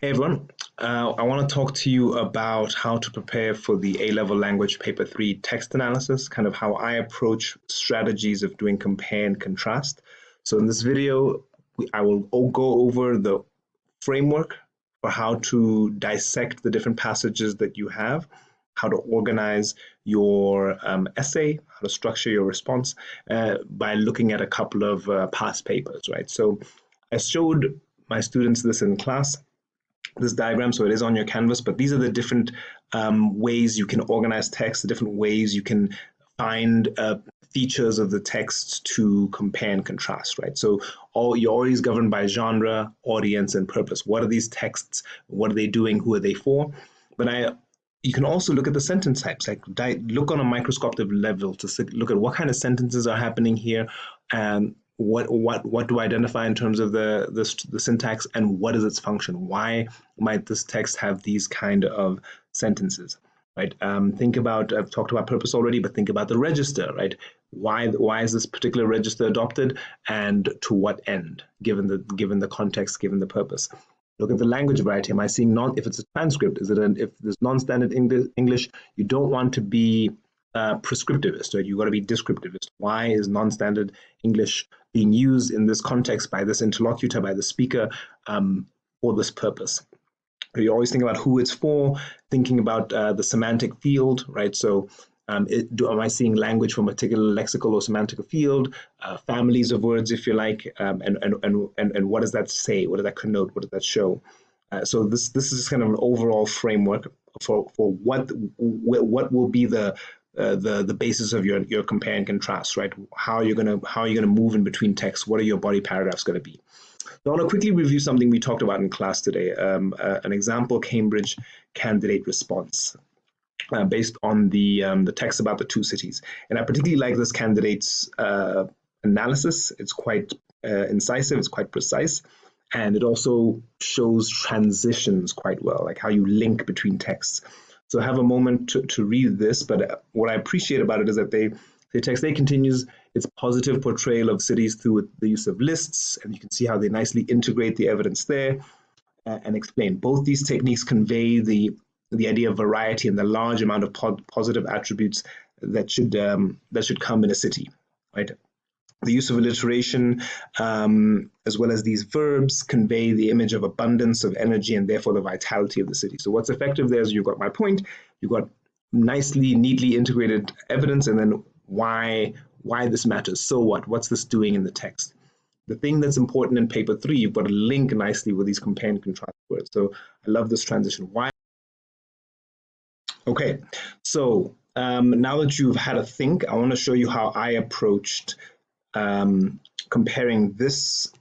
Hey everyone, I want to talk to you about how to prepare for the A-level language paper 3 text analysis, kind of how I approach strategies of doing compare and contrast. So in this video, I will go over the framework for how to dissect the different passages that you have, how to organize your essay, how to structure your response by looking at a couple of past papers, right? So I showed my students this in class, this diagram, so it is on your canvas, but these are the different ways you can organize text, the different ways you can find features of the text to compare and contrast, right? So you're always governed by genre, audience, and purpose. What are these texts? What are they doing? Who are they for? But you can also look at the sentence types, like look on a microscopic level to look at what kind of sentences are happening here, and what do I identify in terms of the syntax, and what is its function? Why might this text have these kind of sentences? Right. Think about, I've talked about purpose already, but think about the register, right? Why is this particular register adopted, and to what end, given the context, given the purpose? Look at the language variety. Am I seeing if it's a transcript? If there's non-standard English, you don't want to be prescriptivist, right? You got to be descriptivist. Why is non-standard English being used in this context by this interlocutor, by the speaker, for this purpose? You always think about who it's for, thinking about the semantic field, right? So am I seeing language from a particular lexical or semantic field, families of words, if you like, and what does that say? What does that connote? What does that show? So this is kind of an overall framework for what will be the basis of your compare and contrast, right? How are you gonna move in between texts? What are your body paragraphs going to be? So I want to quickly review something we talked about in class today, an example Cambridge candidate response based on the text about the two cities. And I particularly like this candidate's analysis. It's quite incisive, it's quite precise, and it also shows transitions quite well, like how you link between texts. So have a moment to read this, but what I appreciate about it is that the text A continues its positive portrayal of cities through the use of lists, and you can see how they nicely integrate the evidence there and explain. Both these techniques convey the idea of variety and the large amount of positive attributes that should come in a city, right? The use of alliteration, as well as these verbs, convey the image of abundance, of energy, and therefore the vitality of the city. So what's effective there is you've got my point, you've got nicely, neatly integrated evidence, and then why this matters. So what's this doing in the text? The thing that's important in paper 3, you've got to link nicely with these compare and contrast words. So I love this transition. Why? Okay, so now that you've had a think, I want to show you how I approached comparing this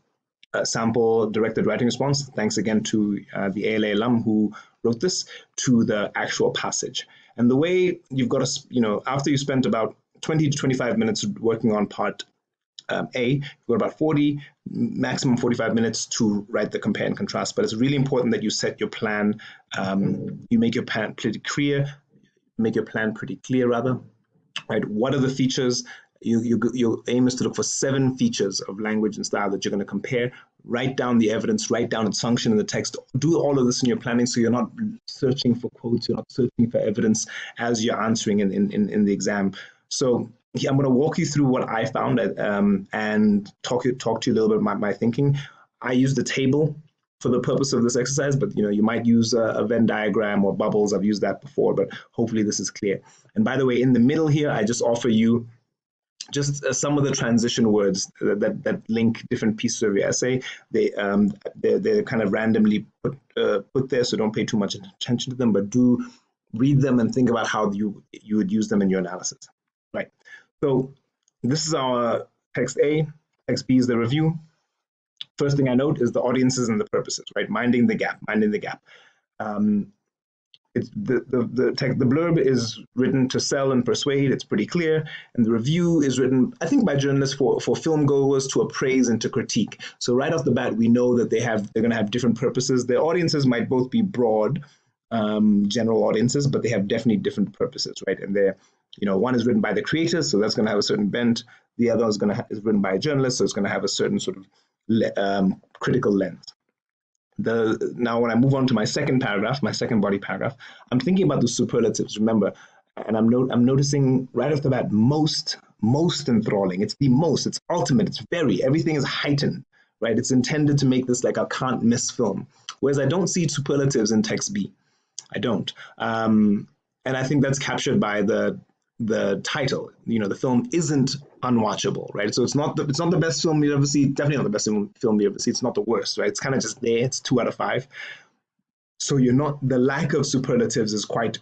sample directed writing response, thanks again to the ALA alum who wrote this, to the actual passage. And the way you've got to, after you spent about 20 to 25 minutes working on part A, you've got about 40, maximum 45 minutes to write the compare and contrast. But it's really important that you set your plan, you make your plan pretty clear, rather, right? What are the features? Your aim is to look for 7 features of language and style that you're going to compare. Write down the evidence, write down its function in the text. Do all of this in your planning so you're not searching for quotes, you're not searching for evidence as you're answering in the exam. So I'm going to walk you through what I found and talk to you a little bit about my thinking. I used a table for the purpose of this exercise, but you might use a Venn diagram or bubbles. I've used that before, but hopefully this is clear. And by the way, in the middle here, I just offer you just some of the transition words that link different pieces of your essay. They're kind of randomly put there, so don't pay too much attention to them, but do read them and think about how you would use them in your analysis. Right. So this is our text A. Text B is the review. First thing I note is the audiences and the purposes. Right. Minding the gap. It's the blurb is written to sell and persuade. It's pretty clear, and the review is written, I think, by journalists for film goers to appraise and to critique. So right off the bat, we know that they're going to have different purposes. Their audiences might both be broad, general audiences, but they have definitely different purposes, right? And they're, one is written by the creators, so that's going to have a certain bent. The other is written by a journalist, so it's going to have a certain sort of critical lens. Now when I move on to my second paragraph, my second body paragraph, I'm thinking about the superlatives. Remember, and I'm noticing right off the bat, most enthralling. It's the most. It's ultimate. It's very. Everything is heightened. Right. It's intended to make this like a can't miss film. Whereas I don't see superlatives in text B. I don't. And I think that's captured by the title. You know, the film isn't unwatchable, right? So it's not the best film you ever see. Definitely not the best film you ever see. It's not the worst, right? It's kind of just there. It's 2 out of 5. So you're not the lack of superlatives is quite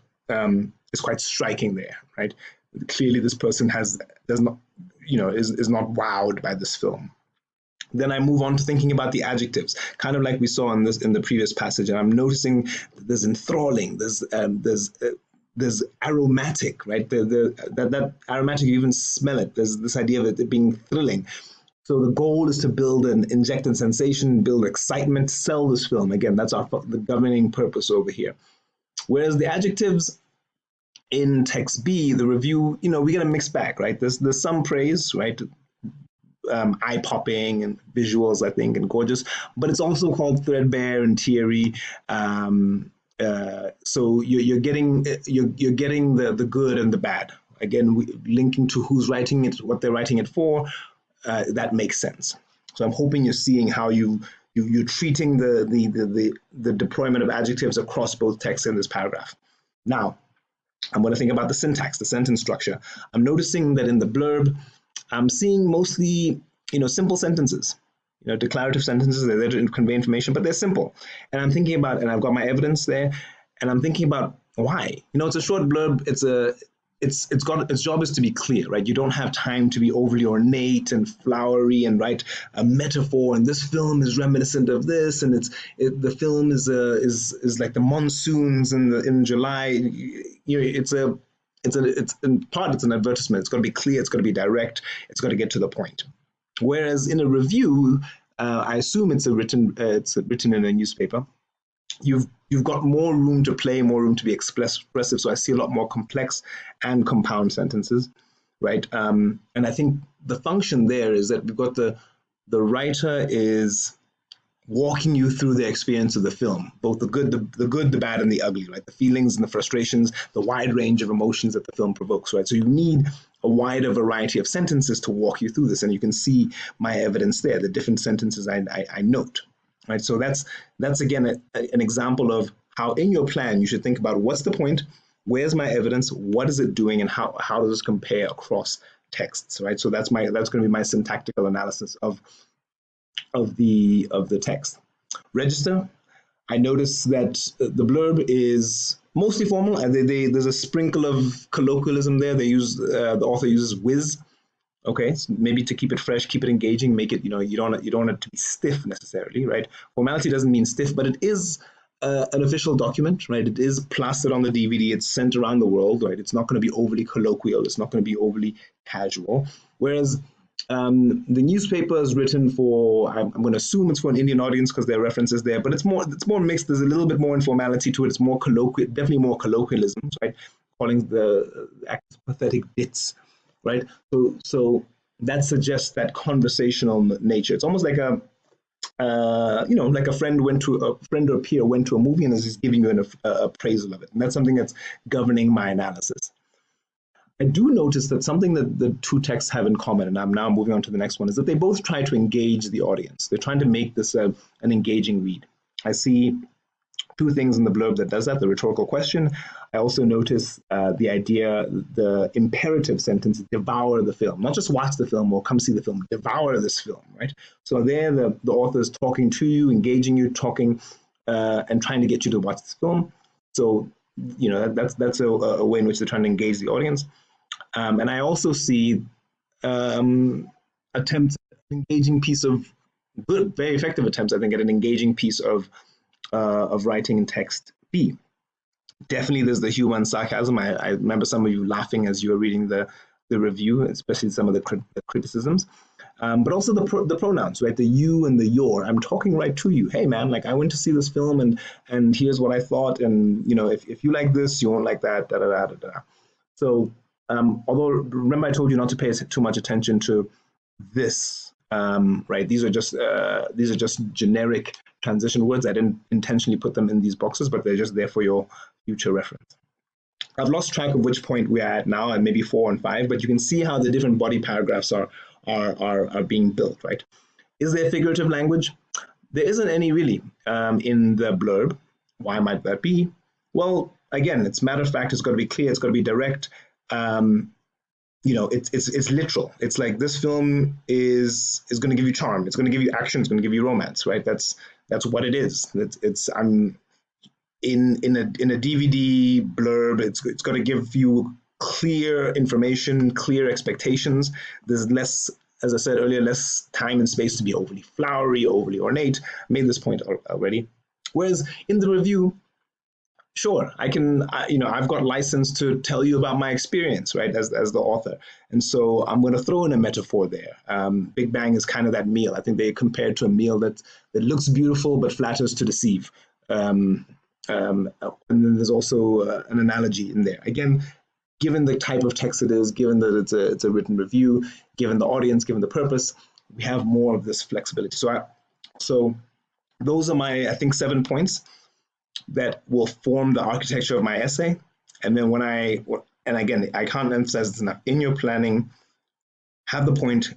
striking there, right? Clearly, this person does not is not wowed by this film. Then I move on to thinking about the adjectives, kind of like we saw in the previous passage, and I'm noticing there's enthralling, there's aromatic, right? That aromatic, you even smell it. There's this idea of it being thrilling. So the goal is to build and inject in sensation, build excitement, sell this film. Again, that's the governing purpose over here. Whereas the adjectives in text B, the review, we get a mixed bag, right? There's some praise, right? Eye-popping and visuals, I think, and gorgeous, but it's also called threadbare and teary. So you're getting the good and the bad. Again, linking to who's writing it, what they're writing it for, that makes sense. So I'm hoping you're seeing how you're treating the deployment of adjectives across both texts in this paragraph. Now, I'm going to think about the syntax, the sentence structure. I'm noticing that in the blurb, I'm seeing mostly, simple sentences, declarative sentences. They're there to convey information, but they're simple. And I'm thinking about, and I've got my evidence there, and I'm thinking about why. It's a short blurb. Its job is to be clear, right? You don't have time to be overly ornate and flowery and write a metaphor. And this film is reminiscent of this, and the film is like the monsoons in July. It's in part it's an advertisement. It's got to be clear. It's got to be direct. It's got to get to the point. Whereas in a review, I assume it's written in a newspaper. You've got more room to play, more room to be expressive. So I see a lot more complex and compound sentences, right? And I think the function there is that we've got the writer is walking you through the experience of the film, both the good, the bad, and the ugly, right? The feelings and the frustrations, the wide range of emotions that the film provokes, right? So you need a wider variety of sentences to walk you through this, and you can see my evidence there, the different sentences I note, right? So that's again an example of how in your plan you should think about what's the point, where's my evidence, what is it doing, and how does this compare across texts, right? So that's going to be my syntactical analysis of the text. Register. I notice that the blurb is mostly formal, and there's a sprinkle of colloquialism there. The author uses whiz. Okay, so maybe to keep it fresh, keep it engaging, make it you don't want it to be stiff necessarily, right? Formality doesn't mean stiff, but it is an official document, right? It is plastered on the DVD. It's sent around the world, right? It's not going to be overly colloquial. It's not going to be overly casual. Whereas the newspaper is written for, I'm going to assume it's for an Indian audience because there are references there, but it's more mixed. There's a little bit more informality to it. It's more colloquial, definitely more colloquialisms, right? Calling the actors pathetic bits, right? So that suggests that conversational nature. It's almost like like a friend or peer went to a movie and is just giving you an appraisal of it, and that's something that's governing my analysis. I do notice that something that the two texts have in common, and I'm now moving on to the next one, is that they both try to engage the audience. They're trying to make this an engaging read. I see two things in the blurb that does that, the rhetorical question. I also notice the idea, the imperative sentence, devour the film. Not just watch the film or come see the film, devour this film, right? So there the author is talking to you, engaging you, talking, and trying to get you to watch this film. So, that's a way in which they're trying to engage the audience. And I also see attempts at an engaging piece of good, very effective attempts, I think, at an engaging piece of writing in text B. Definitely, there's the humor and sarcasm. I remember some of you laughing as you were reading the review, especially some of the criticisms. But also the pronouns, right? The you and the your. I'm talking right to you. Hey, man, like I went to see this film and here's what I thought. And, if you like this, you won't like that, da, da, da, da, da. So, although, remember I told you not to pay too much attention to this, right? These are just generic transition words. I didn't intentionally put them in these boxes, but they're just there for your future reference. I've lost track of which point we're at now, and maybe 4 and 5, but you can see how the different body paragraphs are being built, right? Is there figurative language? There isn't any really in the blurb. Why might that be? Well, again, it's matter of fact. It's got to be clear. It's got to be direct. It's literal. It's like this film is going to give you charm. It's going to give you action. It's going to give you romance, right? That's what it is. I'm in a DVD blurb. It's going to give you clear information, clear expectations. There's less, as I said earlier, less time and space to be overly flowery, overly ornate. I made this point already. Whereas in the review, sure, I've got license to tell you about my experience, right, as the author. And so I'm going to throw in a metaphor there. Big Bang is kind of that meal. I think they compared to a meal that looks beautiful but flatters to deceive. And then there's also an analogy in there. Again, given the type of text it is, given that it's a written review, given the audience, given the purpose, we have more of this flexibility. So those are my, I think, 7 points that will form the architecture of my essay. And then again, I can't emphasize this enough, in your planning, have the point,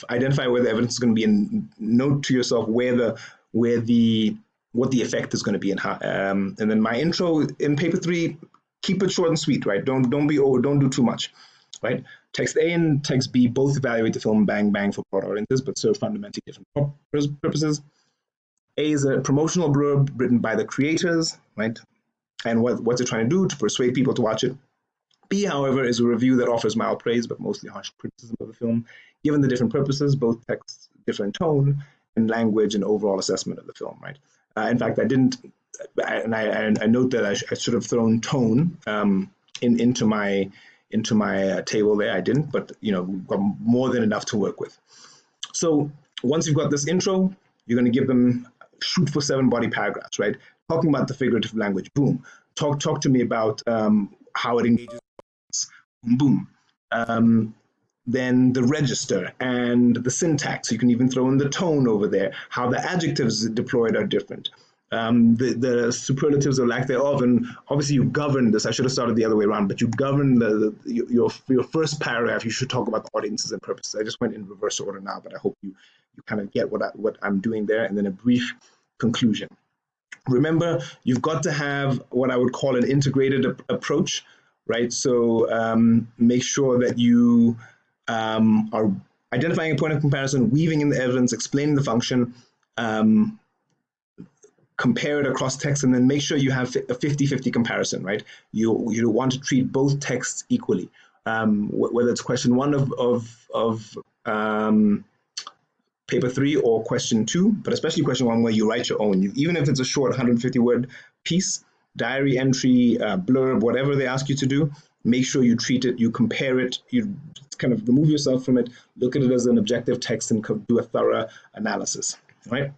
identify where the evidence is going to be, and note to yourself what the effect is going to be, and then my intro in paper 3, keep it short and sweet, right? Don't do too much, right? Text A and text B both evaluate the film bang bang for broad audiences, but serve fundamentally different purposes. A is a promotional blurb written by the creators, right? And what's it trying to do? To persuade people to watch it. B, however, is a review that offers mild praise, but mostly harsh criticism of the film, given the different purposes, both text, different tone, and language, and overall assessment of the film, right? In fact, I note that I should have thrown tone into my table there. I didn't, but got more than enough to work with. So once you've got this intro, you're going to give them, shoot for 7 body paragraphs, right? Talking about the figurative language, boom. Talk to me about how it engages, boom. Then the register and the syntax. You can even throw in the tone over there, how the adjectives deployed are different. The superlatives or lack thereof, and obviously you govern this. I should have started the other way around, but you govern your first paragraph. You should talk about the audiences and purposes. I just went in reverse order now, but I hope you kind of get what I'm doing there, and then a brief conclusion. Remember, you've got to have what I would call an integrated approach, right? So make sure that you are identifying a point of comparison, weaving in the evidence, explaining the function, compare it across text, and then make sure you have a 50-50 comparison, right? You want to treat both texts equally, whether it's question 1 of paper 3 or question 2, but especially question 1 where you write your own. Even if it's a short 150-word piece, diary entry, blurb, whatever they ask you to do, make sure you treat it, you compare it, you kind of remove yourself from it, look at it as an objective text and do a thorough analysis, right?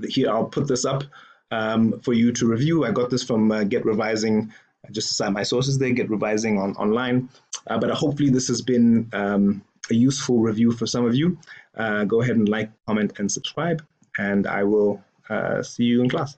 Here, I'll put this up for you to review. I got this from Get Revising, just to cite my sources there, Get Revising online. But hopefully this has been a useful review for some of you. Go ahead and like, comment, and subscribe, and I will see you in class.